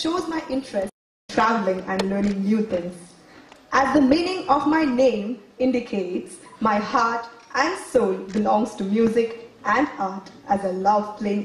shows my interest in traveling and learning new things. As the meaning of my name indicates, my heart and soul belongs to music and art, as I love playing.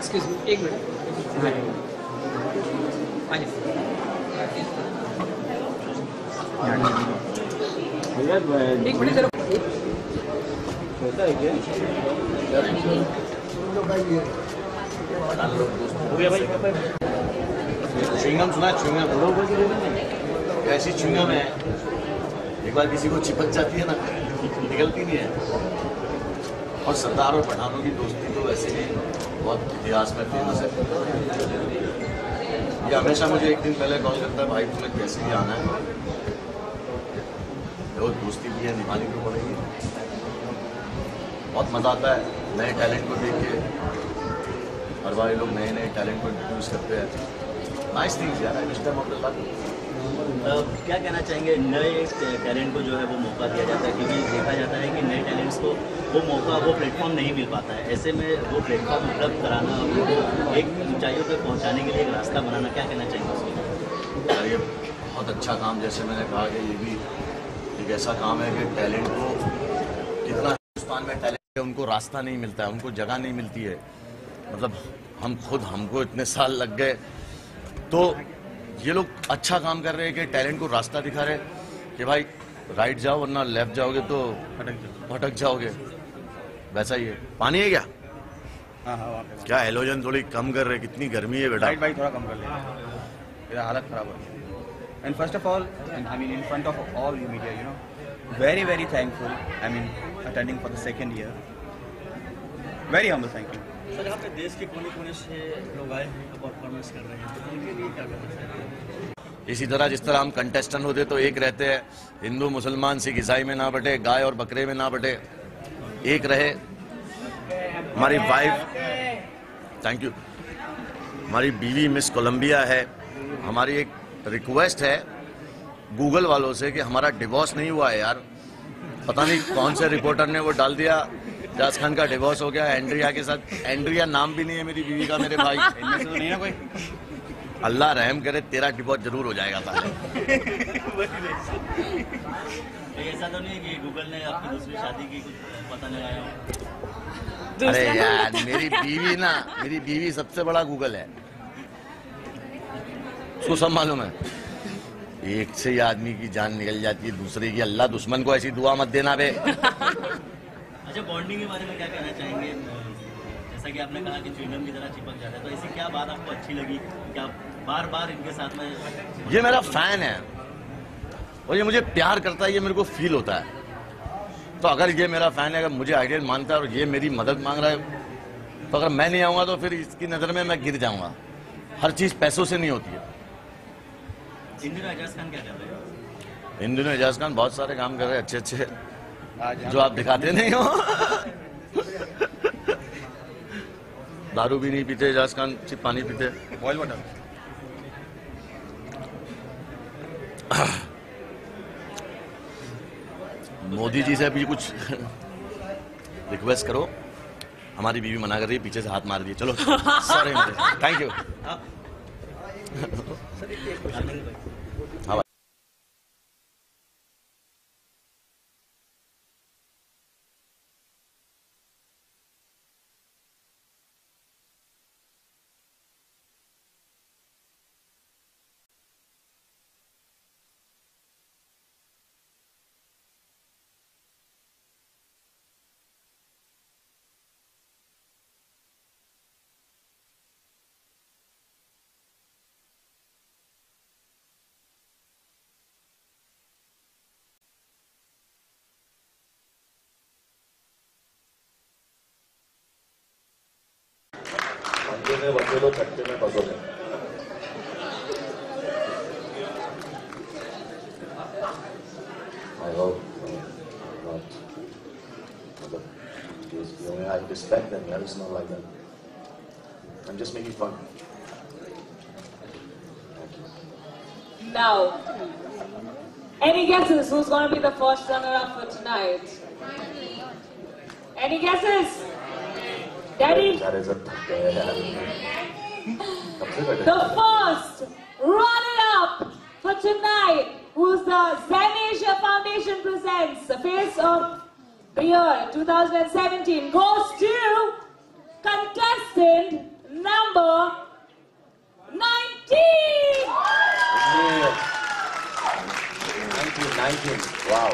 Excuse me, एक minute. एक minute जरा हो गया भाई। Chewing gum सुना? Chewing gum ऐसी chewing gum है, एक बार किसी को चिपक जाती है ना, निकलती नहीं है। और सरदार और पठानों की दोस्ती तो वैसे ही बहुत इतिहास में फेमस है। ये हमेशा मुझे एक दिन पहले कॉल करता है, भाई तुम्हें कैसे भी आना है, बहुत दोस्ती भी है, निभानी तो पड़ेगी। बहुत मज़ा आता है नए टैलेंट को देख के। हर बार लोग नए नए टैलेंट को इंट्रोड्यूस करते हैं। नाइस थिंग्स यार, I wish them all the luck. क्या कहना चाहेंगे, नए टैलेंट को जो है वो मौका दिया जाता है, क्योंकि देखा जाता है कि नए टैलेंट्स को वो मौका, वो प्लेटफॉर्म नहीं मिल पाता है। ऐसे में वो प्लेटफॉर्म उपलब्ध कराना और उनको एक ऊंचाइयों तक पहुंचाने के लिए एक रास्ता बनाना, क्या कहना चाहेंगे उसके? यार ये बहुत अच्छा काम, जैसे मैंने कहा कि ये भी एक ऐसा काम है कि टैलेंट को, कितना हिंदुस्तान में टैलेंट है, उनको रास्ता नहीं मिलता है, उनको जगह नहीं मिलती है। मतलब हमको इतने साल लग गए, तो ये लोग अच्छा काम कर रहे हैं कि टैलेंट को रास्ता दिखा रहे कि भाई राइट जाओ, वरना लेफ्ट जाओगे तो भटक जाओगे। वैसा ही है। पानी है क्या? हाँ, क्या हेलोजन थोड़ी कम कर रहे, कितनी गर्मी है बेटा। राइट भाई, थोड़ा कम कर ले, मेरा हालत खराब हो गई। And first of all, I mean in front of all media, you know, very thankful. I mean, attending for the second year. Very humble, thank you. Sir यहाँ पे देश के कोने-कोने से लोग आए हैं, परफॉर्मेंस कर रहे हैं, तो उनके लिए क्या कहना चाहते हैं? इसी तरह जिस तरह हम कंटेस्टेंट होते तो एक रहते हैं, हिंदू मुसलमान सिख ईसाई में ना बटे, गाय और बकरे में ना बटे, एक रहे। हमारी वाइफ, थैंक यू, हमारी बीवी मिस कोलंबिया है। हमारी एक रिक्वेस्ट है गूगल वालों से कि हमारा डिवोर्स नहीं हुआ है यार। पता नहीं कौन से रिपोर्टर ने वो डाल दिया एजाज खान का डिवोर्स हो गया एंड्रिया के साथ। एंड्रिया नाम भी नहीं है मेरी बीवी का, मेरे भाई। इनमें से तो नहीं है कोई? अल्लाह रहम करे, तेरा डिवोर्स जरूर हो जाएगा था। ऐसा तो नहीं है कि गूगल ने आपकी दूसरी शादी की कुछ पता लगाया हो? अरे यार मेरी बीवी सबसे बड़ा गूगल है, उसको सब मालूम है। एक से ही आदमी की जान निकल जाती है, दूसरे की। अल्लाह दुश्मन को ऐसी दुआ मत देना बे। अच्छा, बॉन्डिंग के बारे में क्या कहना चाहेंगे? जैसा कि आपने कहा कि च्युइंगम की तरह चिपक जाता है, तो ऐसी क्या बात आपको अच्छी लगी कि आप बार बार इनके साथ में? ये मेरा फैन है और ये मुझे प्यार करता है, ये मेरे को फील होता है। तो अगर ये मेरा फैन है, अगर मुझे आइडियल मानता है और ये मेरी मदद मांग रहा है, तो अगर मैं नहीं आऊंगा तो फिर इसकी नज़र में मैं गिर जाऊंगा। हर चीज़ पैसों से नहीं होती है। इन दिनों एजाज खान क्या कर रहे हैं? इन दिनों एजाज खान बहुत सारे काम कर रहे हैं अच्छे, जो आप दिखाते नहीं हो। दारू भी नहीं पीते एजाज खान, सिर्फ पानी पीते। Boil water. मोदी जी से अभी कुछ रिक्वेस्ट करो। हमारी बीवी मना कर रही है, पीछे से हाथ मार दिए। चलो सॉरी, थैंक यू। हाँ में बचे तो चट्टे में बसोगे। I hope not. I respect them. Yeah, it's not like that. I'm just making fun. Now, any guesses who's going to be the first runner-up for tonight? Any guesses? Daddy? The first runner-up for tonight, who's the Zen Asia Foundation presents the Face of the Year 2017, goes to contestant number 19! 19, wow.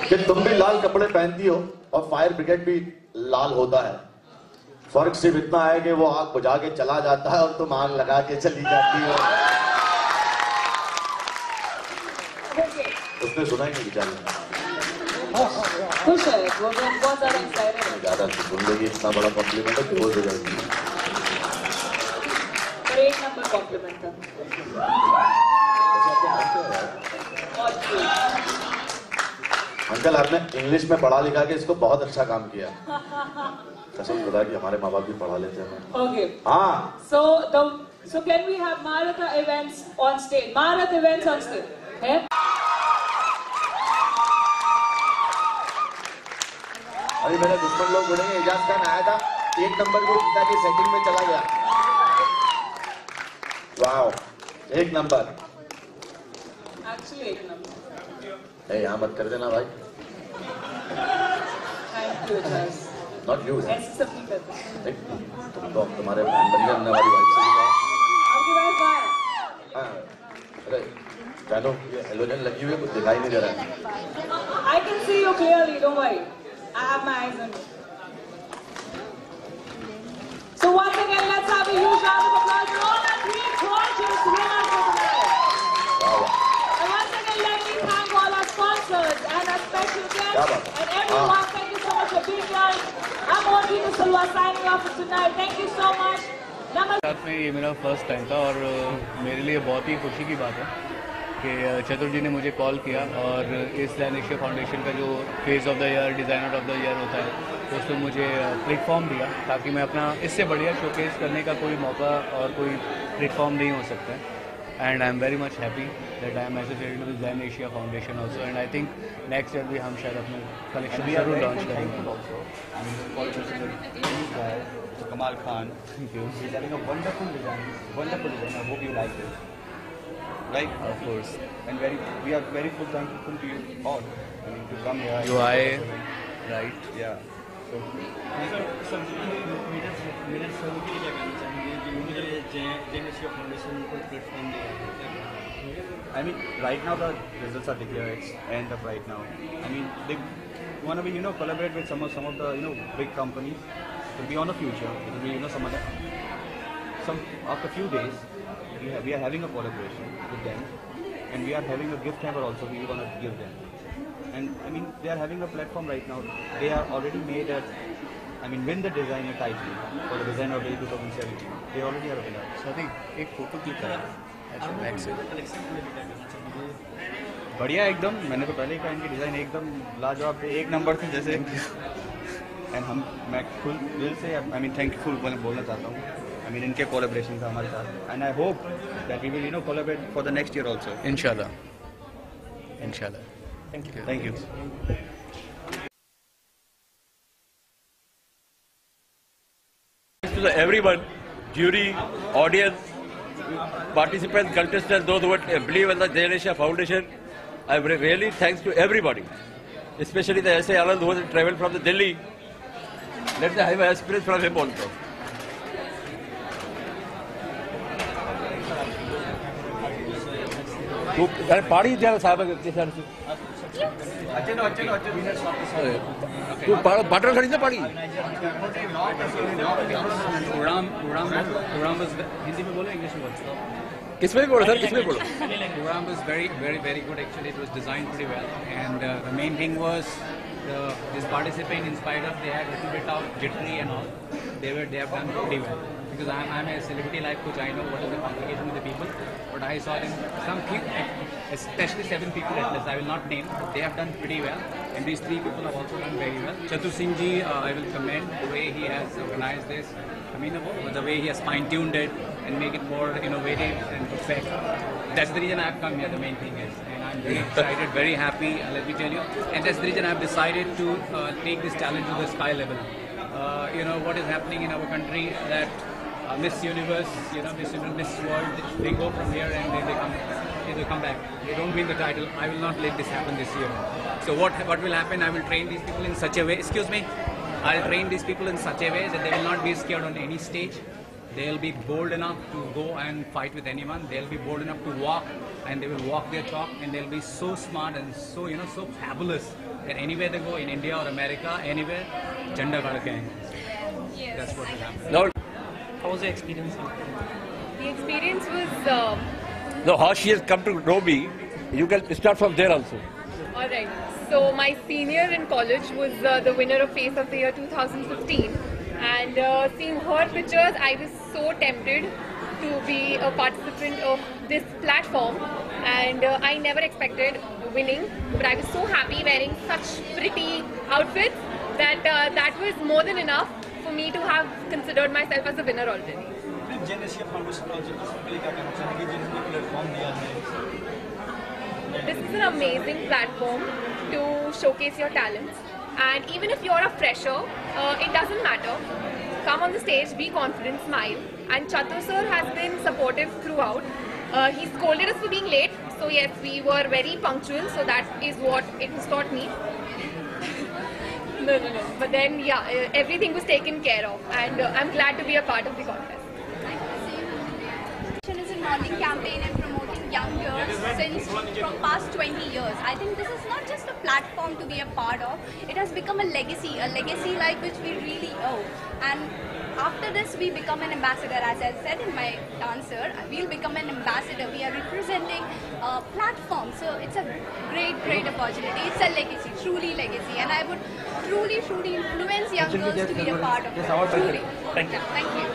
कि तुम भी लाल कपड़े पहनती हो और fire brigade भी लाल होता है। फर्क सिर्फ इतना है कि वो आग बुझा के चला जाता है और तुम आग लगा के चली जाती हो। उसने सुना ही नहीं बेचारी। खुश है वो, बहुत ज्यादा एक्साइटेड है। ज्यादा सुन लेगी, इतना बड़ा कॉम्प्लीमेंट है, खुश हो जाएगी। पर एक नंबर कॉम्प्लीमेंट था। अंकल आपने इंग्लिश में पढ़ा लिखा के इसको बहुत अच्छा काम किया। कसम खुदा कि हमारे माँ बाप भी पढ़ा लेते हैं। Okay. हाँ। So can we have Maratha events on stage? Maratha events on stage. है? अभी मेरे दुश्मन लोग बोलेंगे एजाज खान आया था, एक नंबर को जीता के सेकंड में चला गया। वाओ, एक नंबर। Actually एक नंबर। यहाँ मत कर देना भाई। Thank you, Jaz. Not you. ऐसे सब नहीं करते। तुम तो तुम्हारे बंदी हमने हमारी वाइफ से लिखा। आपकी वाइफ है? हाँ, अरे जानो ये हेलोजन लगी हुई है, कुछ दिखाई नहीं दे रहा है। I can see you clearly, don't worry. I have my eyes on you. So once again, let's have a huge round of applause for all our three gorgeous winners for tonight. वाह वाह। Ashwini Sulwa signing off for tonight. Thank you so much. Namaste. साथ में ये मेरा first time था और मेरे लिए बहुत ही खुशी की बात है कि चतुर जी ने मुझे कॉल किया और इस जैन एशिया फाउंडेशन का जो face of the year, designer of the year होता है, तो उसमें मुझे प्लेटफॉर्म दिया ताकि मैं अपना इससे बढ़िया शोकेस करने का कोई मौका और कोई प्लेटफॉर्म नहीं हो सकता है. And I am very much happy that I am associated with Jain Asia foundation also. And I think next year भी हम शायद अपने कलेक्शन जरूर लॉन्च करेंगे. Kamal Khan. Thank you. He's having a wonderful design. I hope you like it. Right? Of course. And we are very full thankful to you all. I mean, to come here. जो आए, right? Yeah. So, I mean, right now the results are declared. It's end up right now. I mean, they want to be, collaborate with some of the, big companies. To be on the future, it will be, after few days, we are having a collaboration with them, and we are having a gift hamper also. We want to give them, and I mean, they are having a platform right now. They are already made at, win the designer title for the designer of the 2017. They already are a winner. So I think एक photo click करा अच्छा back से बढ़िया एकदम. मैंने तो पहले ही कहा इनकी डिज़ाइन एकदम लाजवाब थे, एक नंबर थी जैसे. एंड मैं खुद दिल से थैंकफुल बोलना चाहता हूँ इनके कोलैबोरेशन का हमारे साथ. And I hope that we will collaborate for the next year also. इंशाल्लाह. Thank you. To everyone, jury, audience, participants, contestants, those who believe in the Jain Asia Foundation, I really thanks to everybody, especially the S.A. Anand who has traveled from the Delhi. Let's have an experience from him also. पाड़ी द्या साहब तू पाटल खड़ी ना पाड़ी हिंदी में बोलो English में बोलो किसमें बोलो सर किसमें बोलो program was very good actually. It was designed pretty well, and the main thing was this participant, in spite of they had a little bit of jittery and all, they have done pretty well. Because I'm a celebrity life coach, I know what is the complication with the people, but I saw them, some few, especially 7 people at least, I will not name, but they have done pretty well, and these 3 people have also done very well. Chatur Singh ji, I will commend the way he has organized this, the way he has fine-tuned it and make it more innovative and perfect. That's the reason I've come here, the main thing is. And I'm very excited, very happy, let me tell you. And that's the reason I've decided to take this challenge to the sky level. What is happening in our country, that Miss Universe, Miss World, they go from here and then they come back. They don't win the title. I will not let this happen this year. So what will happen, I will train these people in such a way, I'll train these people in such a way that they will not be scared on any stage. They'll be bold enough to go and fight with anyone. They'll be bold enough to walk, and they will walk their talk, and they'll be so smart and so, so fabulous that anywhere they go, in India or America, anywhere, Janda Gadke. Yes. That's what will happen. No. How was the experience? The experience was... No, how she has come to know me, you can start from there also. Alright. So my senior in college was the winner of Face of the Year 2015. And seeing her pictures, I was so tempted to be a participant of this platform. And I never expected winning, but I was so happy wearing such pretty outfits that that was more than enough for me to have considered myself as a winner already. This is an amazing platform to showcase your talents. And even if you're a fresher, it doesn't matter. Come on the stage, be confident, smile. And Chatur sir has been supportive throughout. He scolded us for being late. So yes, we were very punctual. So that is what it has taught me. No. But then, yeah, everything was taken care of. And I'm glad to be a part of the contest. Is a modeling campaign and promoting young girls since from past 20 years. I think this is not just a platform to be a part of, it has become a legacy like which we really owe. And after this we become an ambassador, as I said in my answer, we'll become an ambassador. We are representing a platform, so it's a great opportunity. It's a legacy. truly legacy, and I would truly influence young girls to be a part of it. Truly. Thank you. Thank you.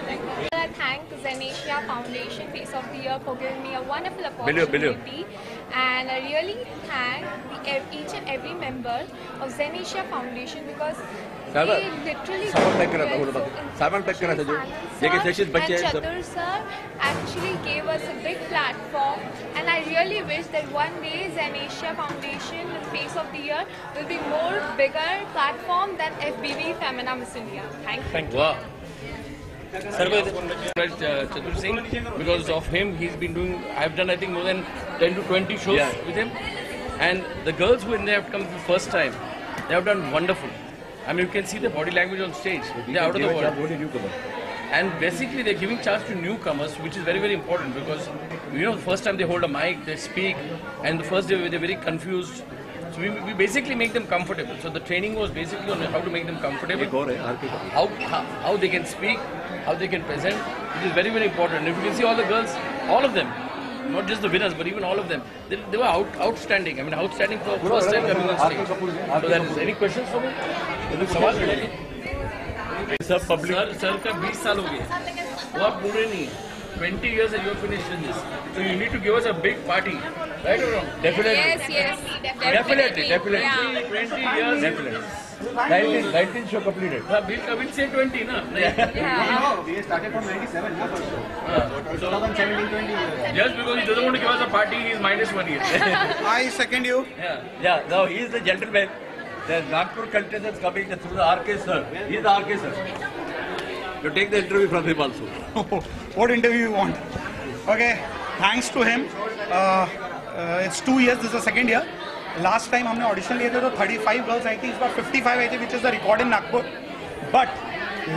I thank Zenesia Foundation Face of the Year for giving me a wonderful opportunity, and I really thank each and every member of Zenesia Foundation because they literally सामान pack करा था जो ये के sessions बच्चे हैं सब Chatur sir actually gave us a big platform, and I really wish that one day Zenesia Foundation Face of the Year will be more bigger platform than FBV Femina Miss India. Thank you. Wow. Chatur Singh, because of him, he's been doing. I've done I think more than 10 to 20 shows with him, and the girls who have come for the first time, they have done wonderful. I mean, you can see the body language on stage. They're out of the world. And basically, they're giving chance to newcomers, which is very, very important because, you know, the first time they hold a mic, they speak, and the first day they're very confused. So we basically make them comfortable. So the training was basically on how to make them comfortable, how they can speak, how they can present, which is very, very important. And if you can see all the girls, all of them, not just the winners, but even all of them, they were outstanding. I mean, outstanding for first time coming on stage. So there is any questions for me? Sir, public. Sir का 20 साल हो गए, वो आप बूढ़े नहीं हैं. 20 years and you have finished in this. So you need to give us a big party, right or wrong? Definitely. Yes, Definitely. Yeah. 20 years. Definitely. 19 show completed. We'll say 20, na? Yeah. We started from 97, yeah, for sure. 2017, 20 years. Just because he doesn't want to give us a party, he's minus 1 year. I second you. Yeah. Now he is the gentleman. The Nagpur contestants coming through the RK sir. He is the RK sir. You take the interview from him also. What interview you want? Okay, thanks to him. It's 2 years. This is the second year. Last time हमने audition लिए थे तो 35 girls आई थी. इस बार 55 आई थी, which is the record in Nagpur. But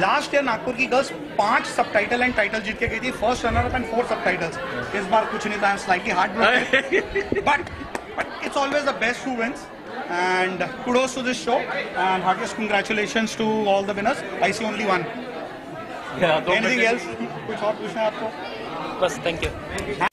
last year Nagpur की girls 5 subtitle and title जीत के गई थी. First runner up and 4 subtitles. इस बार कुछ नहीं था. I'm slightly heartbroken. but it's always the best who wins. And kudos to this show. And heartiest congratulations to all the winners. I see only one. Yeah, Anything else? कुछ और पूछना है आपको? बस, thank you.